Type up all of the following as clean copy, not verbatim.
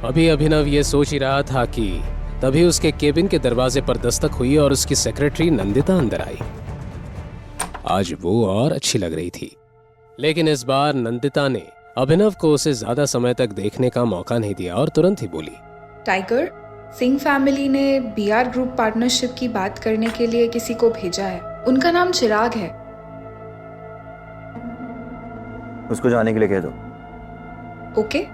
अभी अभिनव ये सोच ही रहा था कि तभी उसके केबिन के दरवाजे पर दस्तक हुई और उसकी सेक्रेटरी नंदिता अंदर आई। आज वो और अच्छी लग रही थी, लेकिन इस बार नंदिता ने अभिनव को उसे ज्यादा समय तक देखने का मौका नहीं दिया और तुरंत ही बोली, टाइगर, सिंह फैमिली ने बीआर ग्रुप पार्टनरशिप की बात करने के लिए किसी को भेजा है। उनका नाम चिराग है। उसको जाने के लिए कह दो। ओके?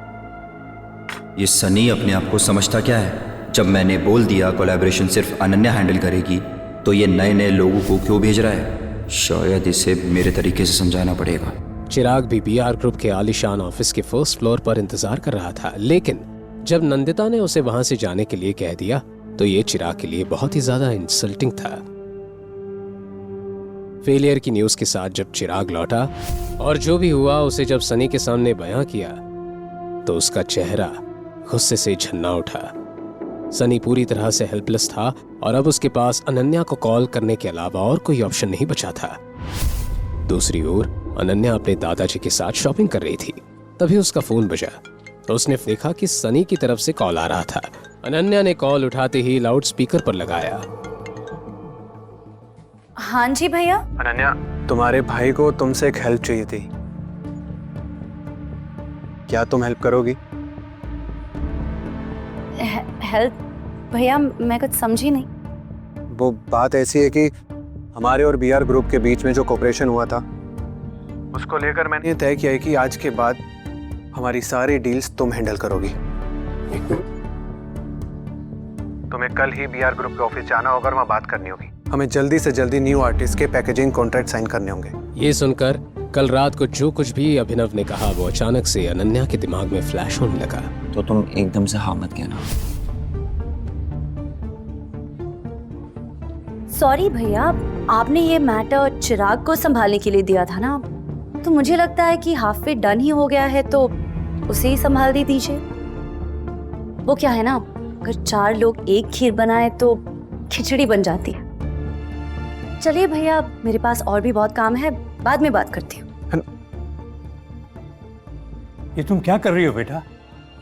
ये सनी अपने आप को समझता क्या है? जब मैंने बोल दिया कोलैबोरेशन सिर्फ अनन्या हैंडल करेगी, तो ये नए नए लोगों को क्यों भेज रहा है? शायद इसे मेरे तरीके से समझाना पड़ेगा। चिराग भी बीआर ग्रुप के आलीशान ऑफिस के फर्स्ट फ्लोर पर इंतजार कर रहा था, लेकिन जब नंदिता ने उसे वहां से जाने के लिए कह दिया तो ये चिराग के लिए बहुत ही ज्यादा इंसल्टिंग था। फेलियर की न्यूज के साथ जब चिराग लौटा और जो भी हुआ उसे जब सनी के सामने बयां किया तो उसका चेहरा गुस्से से झन्ना उठा। सनी पूरी तरह से हेल्पलेस था और अब उसके पास अनन्या को कॉल करने के अलावा और कोई ऑप्शन नहीं बचा था। दूसरी ओर अनन्या अपने दादाजी के साथ शॉपिंग कर रही थी। तभी उसका फोन बजा तो उसने देखा कि सनी की तरफ से कॉल आ रहा था। अनन्या ने कॉल उठाते ही लाउड स्पीकर पर लगाया। हाँ जी भैया। अनन्या, तुम्हारे भाई को तुमसे एक हेल्प चाहिए थी। क्या तुम हेल्प करोगी? हेल्प? भैया मैं कुछ समझी नहीं। वो बात ऐसी है कि हमारे और बीआर ग्रुप के बीच में जो कोऑपरेशन हुआ था, उसको लेकर मैंने ये तय किया है कि आज के बाद हमारी सारी डील्स तुम हैंडल करोगी। तुम्हें कल ही बीआर ग्रुप के ऑफिस जाना होगा और वहाँ बात करनी होगी। हमें जल्दी से जल्दी न्यू आर्टिस्ट के पैकेजिंग कॉन्ट्रैक्ट साइन करने होंगे। ये सुनकर कल रात को जो कुछ भी अभिनव ने कहा वो अचानक से अनन्या के दिमाग में फ्लैश होने लगा। तो तुम एकदम से हाँ मत कहना। सॉरी भैया, आपने ये मैटर चिराग को संभालने के लिए दिया था ना, तो मुझे लगता है कि हाफ वे डन ही हो गया है, तो उसे ही संभाल दीजिए। वो क्या है ना, अगर 4 लोग एक खीर बनाए तो खिचड़ी बन जाती है। चलिए भैया, मेरे पास और भी बहुत काम है, बाद में बात करती हूँ। ये तुम क्या कर रही हो बेटा?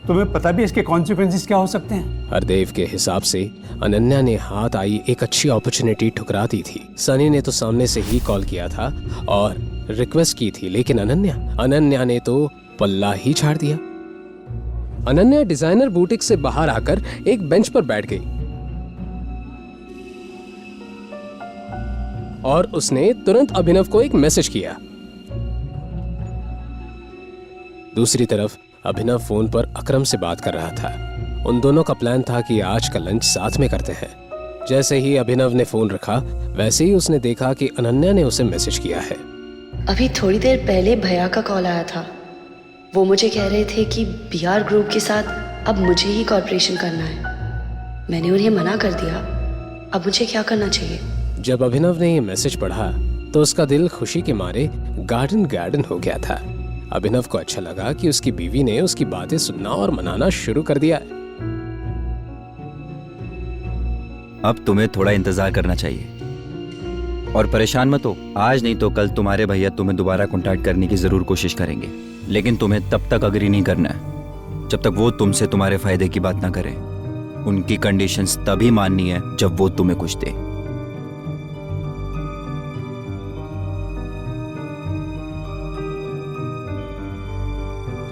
तुम्हें पता भी इसके कॉन्सिक्वेंसेस क्या हो सकते हैं? हरदेव के हिसाब से अनन्या ने हाथ आई एक अच्छी अपॉर्चुनिटी ठुकरा दी थी। सनी ने तो सामने से ही कॉल किया था और रिक्वेस्ट की थी, लेकिन अनन्या ने तो पल्ला ही झाड़ दिया। अनन्या डिजाइनर बुटीक से बाहर आकर एक बेंच पर बैठ गई और उसने तुरंत अभिनव को एक मैसेज किया। दूसरी तरफ अभिनव फोन पर अकरम से बात कर रहा था। उन दोनों का प्लान था कि आज का लंच साथ में करते हैं। जैसे ही अभिनव ने फोन रखा वैसे ही उसने देखा कि अनन्या ने उसे मैसेज किया है। अभी थोड़ी देर पहले भैया का कॉल आया था। वो मुझे कह रहे थे कि बीआर ग्रुप के साथ अब मुझे ही कॉर्पोरेशन करना है। मैंने उन्हें मना कर दिया। अब मुझे क्या करना चाहिए? जब अभिनव ने ये मैसेज पढ़ा तो उसका दिल खुशी के मारे गार्डन हो गया था। अभिनव को अच्छा लगा कि उसकी बीवी ने उसकी बातें सुनना और मनाना शुरू कर दिया। अब तुम्हें थोड़ा इंतजार करना चाहिए और परेशान मत हो। आज नहीं तो कल तुम्हारे भैया तुम्हें दोबारा कांटेक्ट करने की जरूर कोशिश करेंगे, लेकिन तुम्हें तब तक अग्री नहीं करना है जब तक वो तुमसे तुम्हारे फायदे की बात ना करें। उनकी कंडीशंस तभी माननी है जब वो तुम्हें कुछ दे।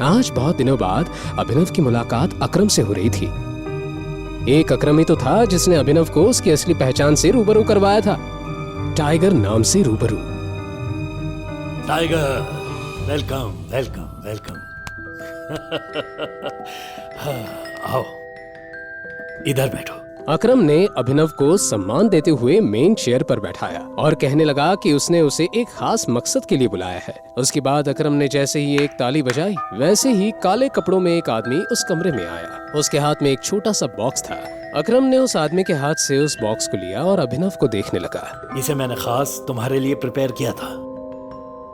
आज बहुत दिनों बाद अभिनव की मुलाकात अकरम से हो रही थी। एक अकरम ही तो था जिसने अभिनव को उसकी असली पहचान से रूबरू करवाया था, टाइगर नाम से रूबरू। Tiger, welcome welcome welcome. आओ, इधर बैठो। अकरम ने अभिनव को सम्मान देते हुए मेन चेयर पर बैठाया और कहने लगा कि उसने उसे एक खास मकसद के लिए बुलाया है। उसके बाद अकरम ने जैसे ही एक ताली बजाई वैसे ही काले कपड़ों में एक आदमी उस कमरे में आया। उसके हाथ में एक छोटा सा बॉक्स था। अकरम ने उस आदमी के हाथ से उस बॉक्स को लिया और अभिनव को देखने लगा। इसे मैंने खास तुम्हारे लिए प्रिपेयर किया था।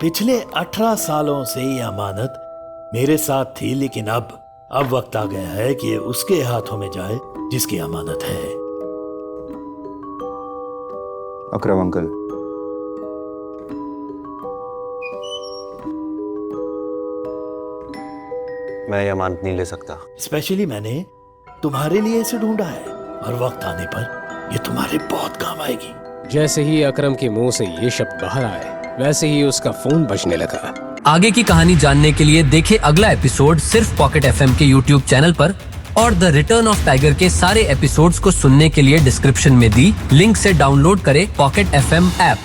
पिछले 18 सालों से ये अमानत मेरे साथ थी, लेकिन अब वक्त आ गया है कि ये उसके हाथों में जाए जिसकी अमानत है। अकरम अंकल, मैं ये अमानत नहीं ले सकता। स्पेशली मैंने तुम्हारे लिए इसे ढूंढा है और वक्त आने पर ये तुम्हारे बहुत काम आएगी। जैसे ही अकरम के मुंह से ये शब्द बाहर आए वैसे ही उसका फोन बजने लगा। आगे की कहानी जानने के लिए देखें अगला एपिसोड सिर्फ पॉकेट एफएम के YouTube चैनल पर, और द रिटर्न ऑफ टाइगर के सारे एपिसोड्स को सुनने के लिए डिस्क्रिप्शन में दी लिंक से डाउनलोड करें पॉकेट एफएम ऐप।